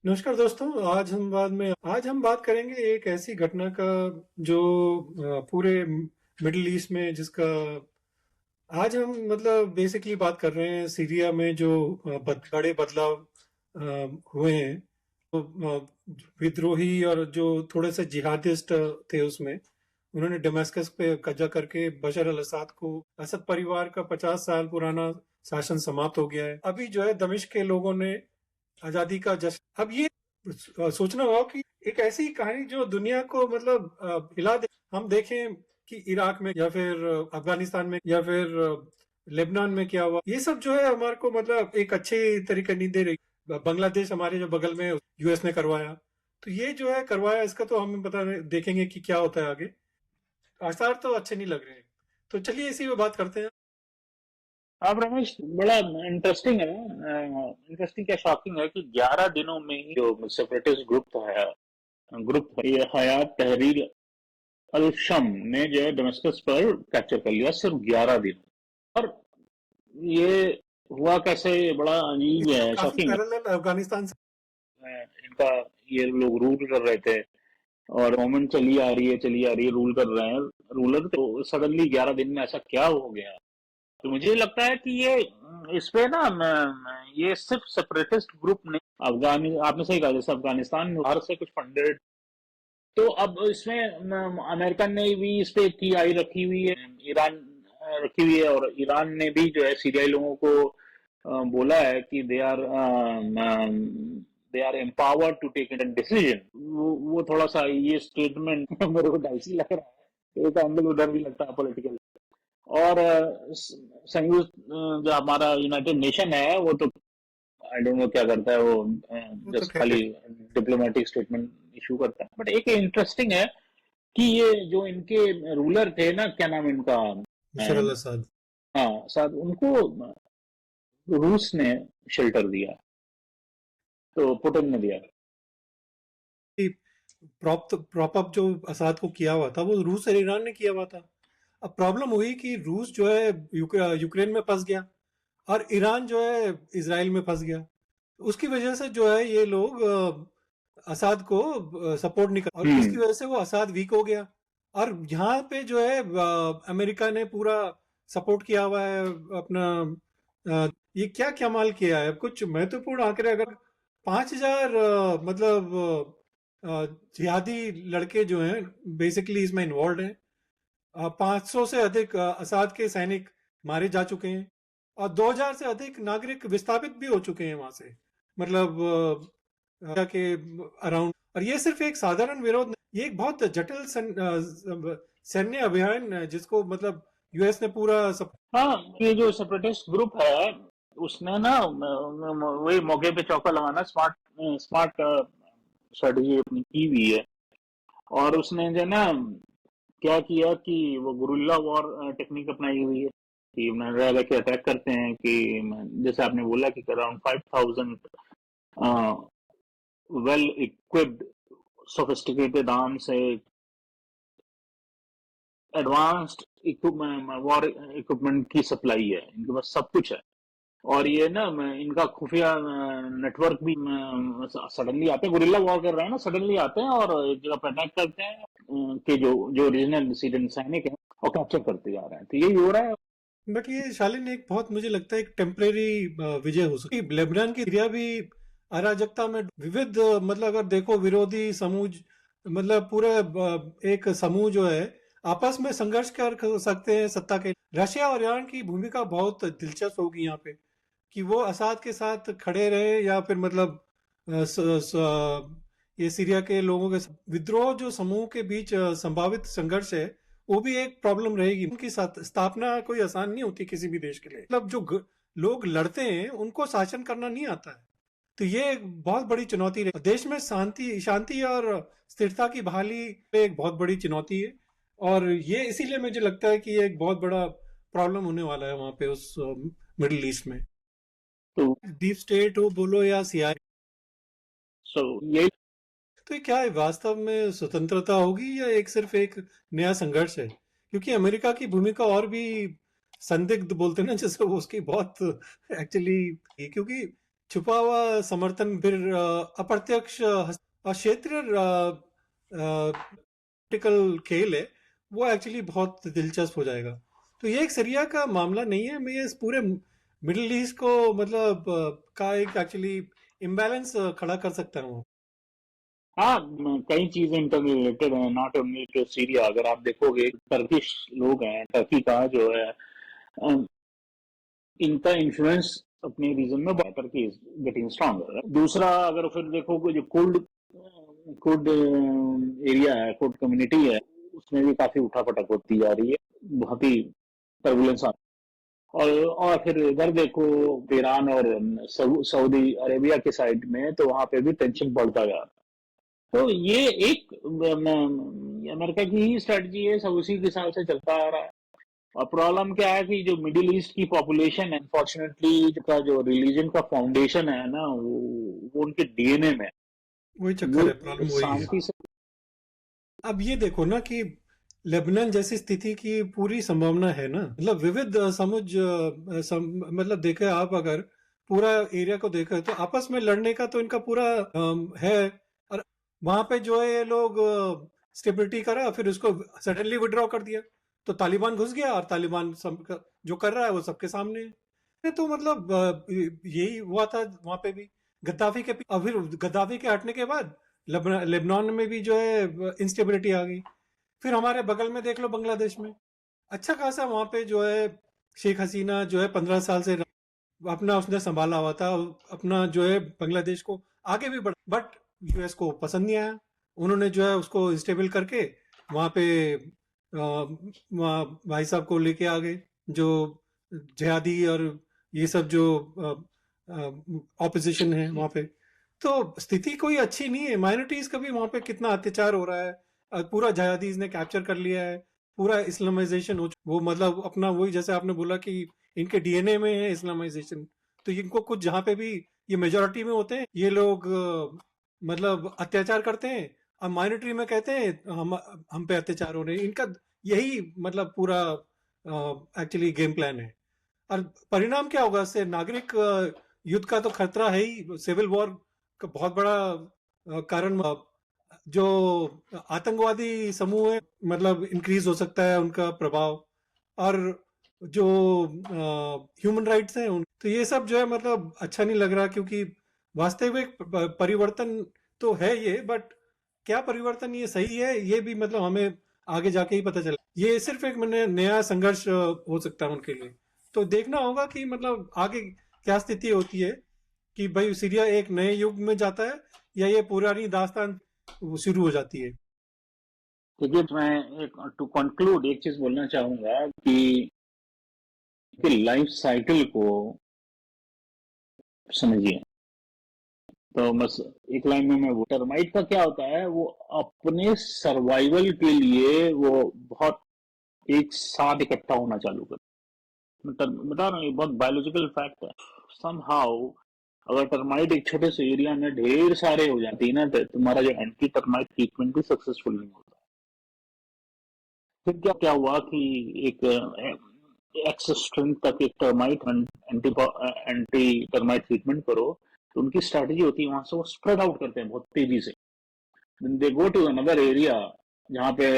नमस्कार दोस्तों। आज हम बात करेंगे एक ऐसी घटना का जो पूरे मिडिल ईस्ट में जिसका आज हम मतलब बेसिकली बात कर रहे हैं। सीरिया में जो बड़े बदलाव हुए हैं, तो विद्रोही और जो थोड़े से जिहादिस्ट थे उसमें उन्होंने दमिश्क पे कब्जा करके बशर अल असद को, असद परिवार का 50 साल पुराना शासन समाप्त हो गया है। अभी जो है दमिश्क के लोगों ने आजादी का जश्न। अब ये सोचना होगा कि एक ऐसी कहानी जो दुनिया को मतलब हिला दे। हम देखें कि इराक में या फिर अफगानिस्तान में या फिर लेबनान में क्या हुआ, ये सब जो है हमारे को मतलब एक अच्छे तरीके नहीं दे रही। बांग्लादेश हमारे जो बगल में यूएस ने करवाया, तो ये जो है करवाया, इसका तो हमें पता नहीं, देखेंगे कि क्या होता है आगे। आसार तो अच्छे नहीं लग रहे हैं, तो चलिए इसी पे बात करते हैं। आप रमेश, बड़ा इंटरेस्टिंग है। इंटरेस्टिंग क्या, शॉकिंग है कि 11 दिनों में ही जो सेपरेटिस्ट ग्रुप था, ये हयात तहरीर अल शम ने जो है दमिश्क पर कैप्चर कर लिया सिर्फ 11 दिन। और ये हुआ कैसे, ये बड़ा ये अजीब तो है, काफी शॉकिंग है। पैरेलल अफगानिस्तान से। इनका, ये लोग रूल कर रहे थे और गवर्नमेंट चली आ रही है, रूल कर रहे हैं रूलर, तो सडनली 11 दिन में ऐसा क्या हो गया। तो मुझे लगता है कि ये इस पे ना ये सिर्फ सेपरेटिस्ट ग्रुप नहीं, आपने सही कहा, जैसे अफगानिस्तान बाहर से कुछ फंडेड, तो अब इसमें अमेरिका ने भी इस पे की आई रखी हुई है, ईरान रखी हुई है, और ईरान ने भी जो है सीरियाई लोगों को बोला है कि they are empowered to take it decision. वो थोड़ा सा ये स्टेटमेंट मेरे को डाइसी लग रहा है, एक एंगल उधर भी लगता है पॉलिटिकल। और संयुक्त जो हमारा यूनाइटेड नेशन है, वो तो आई डोंट नो क्या करता है, वो वो तो जस्ट खैर खाली डिप्लोमेटिक स्टेटमेंट इशू करता है। बट एक इंटरेस्टिंग है कि ये जो इनके रूलर थे ना, क्या नाम इनका, बशर अल असद। हाँ शायद उनको रूस ने शेल्टर दिया, तो पुतिन ने दिया। प्रॉप अप जो असाद को किया हुआ था वो रूस और ईरान ने किया हुआ था। अब प्रॉब्लम हुई कि रूस जो है यूक्रेन में फंस गया और ईरान जो है इसराइल में फंस गया। उसकी वजह से जो है ये लोग असाद को सपोर्ट नहीं कर, और इसकी हम्म। वजह से वो असाद वीक हो गया। और यहाँ पे जो है अमेरिका ने पूरा सपोर्ट किया हुआ है अपना। ये क्या कमाल किया है, कुछ महत्वपूर्ण आंकड़े अगर 5,000 मतलब जिहादी लड़के जो हैं बेसिकली इसमें इन्वॉल्व हैं। 500 से अधिक असाद के सैनिक मारे जा चुके हैं और 2,000 से अधिक नागरिक विस्थापित भी हो चुके हैं वहां से, मतलब के अराउंड। और ये सिर्फ एक साधारण विरोध नहीं, ये एक बहुत जटिल सैन्य अभियान है जिसको मतलब यूएस ने पूरा हाँ, ये जो सेपरेटिस्ट ग्रुप है, उसने ना वही मौके पे चौका लगाना, स्मार्ट स्मार्ट स्ट्रेटजी अपनी की हुई है। और उसने जो ना क्या किया कि वो गुरिल्ला वॉर टेक्निक अपनाई हुई है, कि रह रह के अटैक करते हैं, कि जैसे आपने बोला कि around 5,000 well equipped sophisticated arms है, एडवांस्ड इक्विपमेंट, वॉर इक्विपमेंट की सप्लाई है, इनके पास सब कुछ है। और ये ना इनका खुफिया नेटवर्क भी सडनली आते हैं, गुरिल्ला वॉर कर रहे हैं ना, सडनली आते हैं और एक जगह पर अटैक करते हैं, कि जो जो ओरिजिनल रेसिडेंट सैनिक हैं, और कैप्चर करते जा रहे हैं, तो यही हो रहा है। बट ये शालिन एक बहुत मुझे लगता है एक टेम्परेरी विजय हो सकती है। लेबनान की सीरिया भी अराजकता में विविध मतलब अगर देखो विरोधी समूह, मतलब पूरे एक समूह जो है आपस में संघर्ष कर सकते हैं सत्ता के। रशिया और ईरान की भूमिका बहुत दिलचस्प होगी यहाँ पे, कि वो असाद के साथ खड़े रहे या फिर मतलब ये सीरिया के लोगों के विद्रोह जो समूह के बीच संभावित संघर्ष है, वो भी एक प्रॉब्लम रहेगी। उनकी स्थापना कोई आसान नहीं होती किसी भी देश के लिए। मतलब जो लोग लड़ते हैं उनको शासन करना नहीं आता है, तो ये एक बहुत बड़ी चुनौती रही। देश में शांति शांति और स्थिरता की बहाली एक बहुत बड़ी चुनौती है। और ये इसीलिए मुझे लगता है कि ये एक बहुत बड़ा प्रॉब्लम होने वाला है वहां पे उस मिडिल ईस्ट में। तो डीप स्टेट हो बोलो या सीआई, सो यही। तो ये क्या है वास्तव में, स्वतंत्रता होगी या एक सिर्फ एक नया संघर्ष है? क्योंकि अमेरिका की भूमिका और भी संदिग्ध बोलते हैं ना, जैसे वो उसकी बहुत एक्चुअली, क्योंकि छुपा हुआ समर्थन, फिर अप्रत्यक्ष क्षेत्रीय पॉलिटिकल खेल है, वो एक्चुअली बहुत दिलचस्प हो जाएगा। तो ये एक सीरिया का मामला नहीं है, मैं ये इस पूरे मिडिल ईस्ट को मतलब का एक एक्चुअली इम्बैलेंस खड़ा कर सकता हूँ। हाँ, कई चीजें इंटर रिलेटेड हैं, नॉट ओनली टू सीरिया। अगर आप देखोगे टर्किश लोग हैं, टर्की का जो है इनका इन्फ्लुएंस अपने रीजन में बेटर की गेटिंग स्ट्रांगर। दूसरा, अगर फिर देखोगे जो कुर्ड कुर्ड एरिया है, कुर्ड कम्युनिटी है, उसमें भी काफी उठापटक होती जा रही है, बहुत ही टर्बुलेंस। और फिर इधर देखो ईरान और सऊदी अरेबिया के साइड में, तो वहां पे भी टेंशन बढ़ता जा रहा है। तो ये एक अमेरिका की ही स्ट्रेटजी है, सब उसी के हिसाब से चलता आ रहा है। और प्रॉब्लम क्या है कि जो मिडिल ईस्ट की पॉपुलेशन है, अनफॉर्चुनेटली का जो रिलीजन का फाउंडेशन है ना, वो उनके डीएनए में है। वही वो चक्कर है, प्रॉब्लम वही है। शांति से। अब ये देखो ना कि लेबनान जैसी स्थिति की पूरी संभावना है ना, मतलब विविध मतलब देखे आप, अगर पूरा एरिया को देखे तो आपस में लड़ने का तो इनका पूरा है। और वहां पे जो है ये लोग स्टेबिलिटी करा, फिर उसको सडनली विड्रॉ कर दिया, तो तालिबान घुस गया, और तालिबान जो कर रहा है वो सबके सामने है। तो मतलब यही हुआ था वहां पे भी गद्दाफी के, और फिर गद्दाफी के हटने के बाद लेबनान में भी जो है इंस्टेबिलिटी आ गई। फिर हमारे बगल में देख लो बांग्लादेश में, अच्छा खासा वहां पे जो है शेख हसीना जो है 15 साल से अपना उसने संभाला हुआ था, अपना जो है बांग्लादेश को आगे भी बढ़ा, बट यूएस को पसंद नहीं आया। उन्होंने जो है उसको स्टेबल करके वहां पे वहाँ भाई साहब को लेके आ गए, जो जिहादी और ये सब जो ऑपोजिशन है वहां पे। तो स्थिति कोई अच्छी नहीं है, माइनॉरिटीज का भी वहां पे कितना अत्याचार हो रहा है। पूरा जहादीज ने कैप्चर कर लिया है, पूरा इस्लामाइजेशन वो मतलब अपना वही, जैसे आपने बोला कि इनके डीएनए में है इस्लामाइजेशन। तो इनको कुछ जहाँ पे भी ये मेजोरिटी में होते हैं, ये लोग मतलब अत्याचार करते हैं, और माइनॉरिटी में कहते हैं हम पे अत्याचार हो रहे हैं। इनका यही मतलब पूरा एक्चुअली गेम प्लान है। और परिणाम क्या होगा इससे? नागरिक युद्ध का तो खतरा है ही, सिविल वॉर का बहुत बड़ा कारण। जो आतंकवादी समूह है, मतलब इंक्रीज हो सकता है उनका प्रभाव। और जो ह्यूमन राइट्स हैं तो ये सब जो है मतलब अच्छा नहीं लग रहा, क्योंकि वास्तविक परिवर्तन तो है ये, बट क्या परिवर्तन ये सही है, ये भी मतलब हमें आगे जाके ही पता चला। ये सिर्फ एक मैंने नया संघर्ष हो सकता है उनके लिए। तो देखना होगा कि मतलब आगे क्या स्थिति होती है, कि भाई सीरिया एक नए युग में जाता है, या ये पुरानी दास्तान शुरू हो जाती है। देखिए, मैं एक टू कंक्लूड एक चीज बोलना चाहूंगा कि लाइफ साइकिल को समझिए। तो बस एक लाइन में मैं, वो टर्माइट का क्या होता है, वो अपने सर्वाइवल के लिए वो बहुत एक साथ इकट्ठा होना चालू कर। मैं बता रहा हूँ, ये बहुत बायोलॉजिकल फैक्ट है। समहाउ अगर टर्माइट एक छोटे से एरिया में ढेर सारे हो जाती है ना, तो तुम्हारा जो एंटी टर्माइट ट्रीटमेंट भी सक्सेसफुल नहीं होता। फिर क्या क्या हुआ कि एक एक्स स्ट्रेंथ तक एक termite anti anti termite treatment करो, तो उनकी स्ट्रेटजी होती है वहां से वो स्प्रेड आउट करते हैं बहुत तेजी से। दे गो टू अनदर एरिया जहाँ पे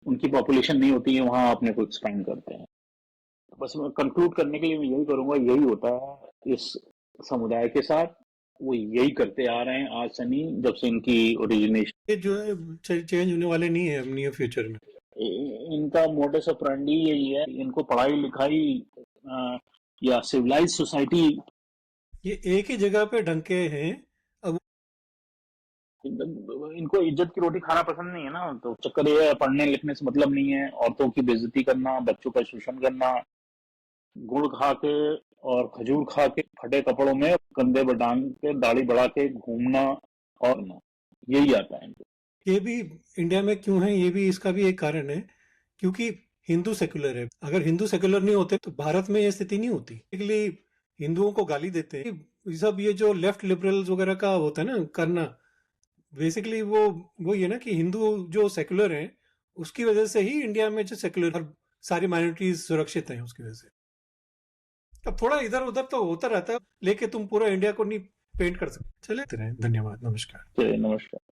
उनकी पॉपुलेशन नहीं होती है, वहां अपने को एक्सपेंड करते हैं। तो बस मैं कंक्लूड करने के लिए मैं यही करूंगा, यही होता है इस समुदाय के साथ। वो यही करते आ रहे हैं आज से नहीं, जब से इनकी ओरिजिनेशन। ये जो है चेंज होने वाले नहीं है नियर फ्यूचर में। इनका मोटस ऑपरेंडी यही है, इनको पढ़ाई लिखाई या सिविलाइज सोसाइटी। ये एक ही जगह पे ढंके हैं। अब इनको इज्जत की रोटी खाना पसंद नहीं है ना, तो चक्कर ये है, पढ़ने लिखने से मतलब नहीं है, औरतों की बेइज्जती करना, बच्चों का शोषण करना, गुड़ खा के और खजूर खा के फटे कपड़ों में कंधे पर टांग के दाढ़ी बढ़ा के घूमना, और ना, यही आता है इनको। ये भी इंडिया में क्यों है, ये भी इसका भी एक कारण है, क्योंकि हिंदू सेक्युलर है। अगर हिंदू सेक्युलर नहीं होते तो भारत में ये स्थिति नहीं होती। इसलिए हिंदुओं को गाली देते हैं ये सब, ये जो लेफ्ट लिबरल्स वगैरह का होता है ना करना, बेसिकली वो ये ना कि हिंदू जो सेक्युलर हैं, उसकी वजह से ही इंडिया में जो सेक्युलर सारी माइनॉरिटीज सुरक्षित हैं उसकी वजह से। अब थोड़ा इधर उधर तो होता रहता है, लेके तुम पूरा इंडिया को नहीं पेंट कर सकते। चले, धन्यवाद, नमस्कार। चलिए, नमस्कार।